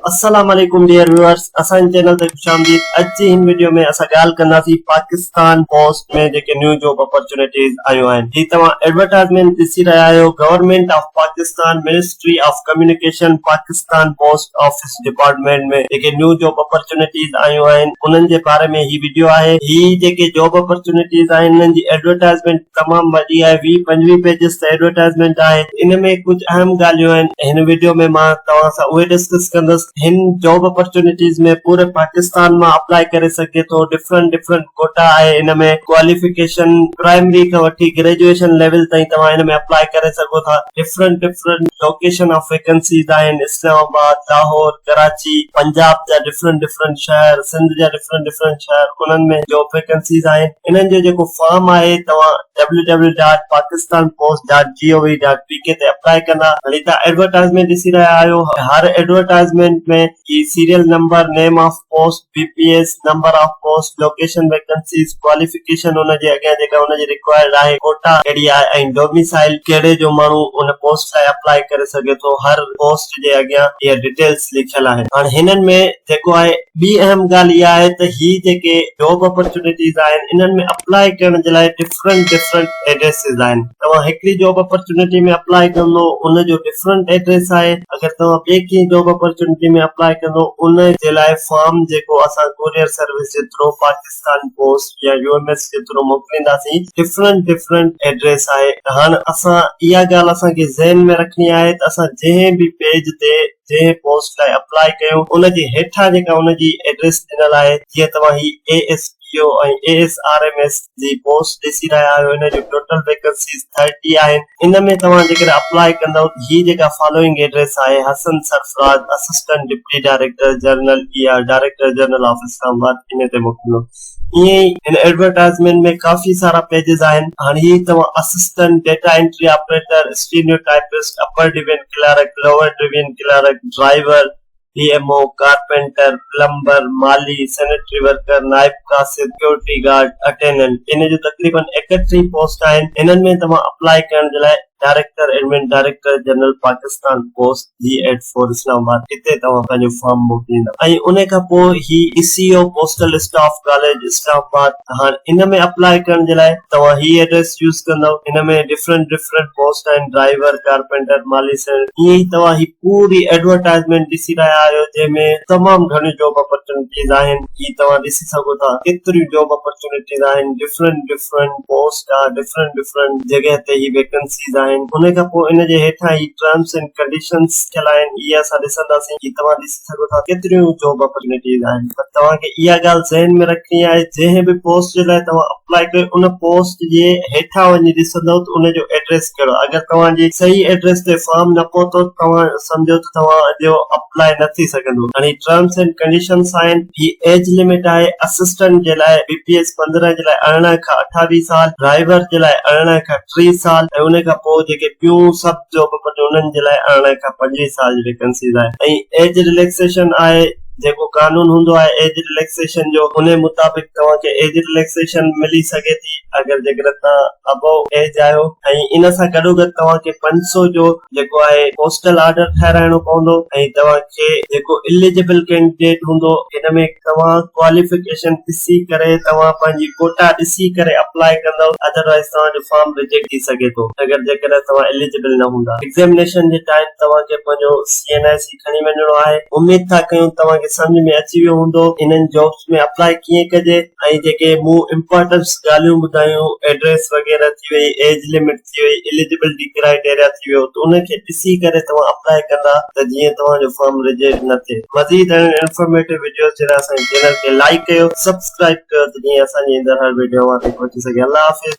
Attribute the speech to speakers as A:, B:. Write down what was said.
A: अस्सलाम वालेकुम dear viewers, असां चैनल ते खुशामदीद। अज जी हिन वीडियो में असां ॻाल्हि कंदासीं पाकिस्तान पोस्ट में जेके न्यू जॉब अपॉर्चुनिटीज आयूं आहिनि। ही तव्हां एडवर्टाइजमेंट ॾिसी रहिया आहियो। Government of Pakistan, ministry of communication, Pakistan post office department में जेके न्यू जॉब अपॉर्चुनिटीज आयूं आहिनि उन्हनि जे बारे में ही वीडियो आहे। ही जेके जॉब अपॉर्चुनिटीज आहिनि इन्हनि जी एडवर्टाइजमेंट तमामु वॾी आहे, 20-25 पेजेस ते एडवर्टाइजमेंट आहे। इन में कुछ अहम ॻाल्हियूं आहिनि। हिन वीडियो में मां तव्हां सां उहे डिस्कस कंदुसि। हिन जॉब अपॉर्चुनिटीज में पूरे पाकिस्तान में अप्लाई करे सके तो। डिफरेंट कोटा है। इनमें क्वालिफिकेशन प्राइमरी का वठी ग्रेजुएशन लेवल ताईं तव्हां इन में अप्लाई करे सको था। डिफरेंट लोकेशन ऑफ वैकेंसीज आहिनि। इस्लामाबाद, लाहौर, कराची, पंजाब जा डिफरेंट शहर, सिंध जा डिफरेंट शहर, उन्हनि में जॉब वैकेंसीज आहिनि। इन्हनि जो जेको फॉर्म आहे तव्हां www.pakistanpost.gov.pk ते अप्लाई कंदा। हाणे तव्हां एडवर्टाइजमेंट ॾिसी रहिया आहियो। हर एडवर्टाइजमेंट में की serial number, name of post, BPS, number of post, location, vacancies, qualification उन जे अॻियां जेका उन जी रिक्वायर्ड आहे, कोटा कहिड़ी आहे ऐं डोमिसाइल कहिड़े जो माण्हू उन पोस्ट लाइ अप्लाई करे सघे थो। हर पोस्ट जे अॻियां इहे डिटेल्स लिखियल आहिनि। हाणे हिननि में जेको आहे ॿी अहम ॻाल्हि इहा आहे त ही जेके जॉब अपॉर्चुनिटीज आहिनि इन्हनि में अप्लाई करण जे लाइ डिफरेंट एड्रेसेस आहिनि। तव्हां हिकिड़ी जॉब अपॉर्चुनिटी में अप्लाई कंदो उन जो डिफरेंट एड्रेस आहे। अगरि तव्हां ॿिए कंहिं जॉब अपॉर्चुनिटी में अप्लाई कंदो उन जे लाइ फॉर्म जेको असां कुरियर सर्विस जे थ्रू पाकिस्तान पोस्ट या यूएमएस जे थ्रू मोकिलींदासीं, डिफरेंट एड्रेस आहे। हाणे असां इहा ॻाल्हि असांखे ज़हन में रखणी आहे त असां जंहिं बि पेज ते जंहिं पोस्ट लाइ अप्लाई कयूं उन जे हेठां जेका उन जी एड्रेस ॾिनल आहे, जीअं तव्हां ही ASPO ऐं ASRMS जी पोस्ट ॾिसी रहिया आहियो, इन जो टोटल वैकेंसीज 30 आहिनि। इन में तव्हां जेकर अप्लाई कंदव ही जेका फॉलोइंग एड्रेस आहे, Hasan Sarfaraz, assistant deputy director general या डायरेक्टर जनरल ऑफ इस्लामाबाद, इन ते मोकिलियो। ईअं ई इन एडवर्टाइजमेंट में काफ़ी सारा पेजेस आहिनि। हाणे ही तव्हां assistant data entry operator, stereotypist, upper division clerk, lower division clerk, driver, PMO, carpenter, plumber, माली, सैनिटरी वर्कर, नाइब का, सिक्योरिटी गार्ड, अटेंडेंट, इन जो तकरीबन 31 पोस्ट आहिनि। इन्हनि में तव्हां अप्लाई करण जे लाइ director admin, director general Pakistan post G84 Islamabad, हिते तव्हां पंहिंजो फॉर्म मोकिलींदा। ऐं उन खां पोइ ही ECO postal staff college Islamabad. हाणे इन में अप्लाई करण जे लाइ तव्हां ही एड्रेस यूज कंदव। इन में डिफरेंट पोस्ट आहिनि, ड्राइवर, कारपेंटर, माली, ईअं ई तव्हां ही पूरी एडवर्टाइजमेंट ॾिसी रहिया आहियो जंहिंमें तमामु घणी जॉब अपॉर्चुनिटीज आहिनि। ही तव्हां ॾिसी सघो था केतिरियूं जॉब अपॉर्चुनिटीज आहिनि। डिफरेंट पोस्ट आहे, डिफरेंट जॻह ते ही वैकेंसीज आहिनि। उन खां पोइ इन जे हेठां ही टर्म्स एंड कंडीशंस थियल आहिनि। इहे असां ॾिसंदासीं कि तव्हां ॾिसी सघो था केतिरियूं जॉब अपॉर्चुनिटीज आहिनि। पर तव्हांखे इहा ॻाल्हि ज़हन में रखणी आहे, जंहिं बि पोस्ट जे लाइ तव्हां अप्लाई कयो उन पोस्ट जे हेठां वञी ॾिसंदव त उन जो एड्रेस कहिड़ो। अगरि तव्हांजी सही एड्रेस ते फॉर्म न पहुतो तव्हां सम्झो त तव्हांजो अप्लाई न थी सघंदो। हाणे टर्म्स एंड कंडीशंस आहिनि। ही एज लिमिट आहे असिस्टेंट जे लाइ BPS 15 जे लाइ 18 खां 28 साल, ड्राइवर जे लाइ 18 खां 30 साल ऐं उन खां पोइ जेके ॿियूं सभु जॉब उन्हनि जे लाइ 18 खां 25 साल जी वैकेंसीज आहे। ऐं एज रिलैक्सेशन आहे, जेको कानून हूंदो आहे एज रिलैक्सेशन जो, उन मुताबिक तव्हांखे एज रिलैक्सेशन मिली सघे थी अगरि जेकर तव्हां अबव एज आहियो। ऐं इन सां गॾोगॾु तव्हांखे 500 जो जेको आहे पोस्टल ऑर्डर ठाहिराइणो पवंदो। ऐं तव्हांखे जेको एलिजिबल कैंडिडेट हूंदो इन में तव्हां क्वालिफिकेशन ॾिसी करे तव्हां पंहिंजी कोटा ॾिसी करे अप्लाई कंदव, अदरवाइज तव्हांजो फॉर्म रिजेक्ट थी सघे थो अगरि जेकर तव्हां एलिजिबल न हूंदा। एग्जामिनेशन जे टाइम तव्हांखे पंहिंजो CNIC खणी वञिणो आहे। उमेद था कयूं तव्हांखे सम्झ में अची वियो हूंदो इन्हनि जॉब्स में अप्लाई कीअं कजे। ऐं जेके मूं इंपॉर्टेंट ॻाल्हियूं ॿुधायूं, एड्रेस वग़ैरह थी वई, एज लिमिट थी वई, एलिजिबिलिटी क्राइटेरिया थी वियो, त उनखे ॾिसी करे तव्हां अप्लाई कंदा त जीअं तव्हांजो फॉर्म रिजेक्ट न थिए। मज़ीद इंफॉर्मेटिव वीडियोस जे लाइ असांजे चैनल खे लाइक कयो, सब्सक्राइब कयो त जीअं असांजी ईंदड़ हर वीडियो तव्हां ते पहुची सघे। अल्लाह हाफ़िज़।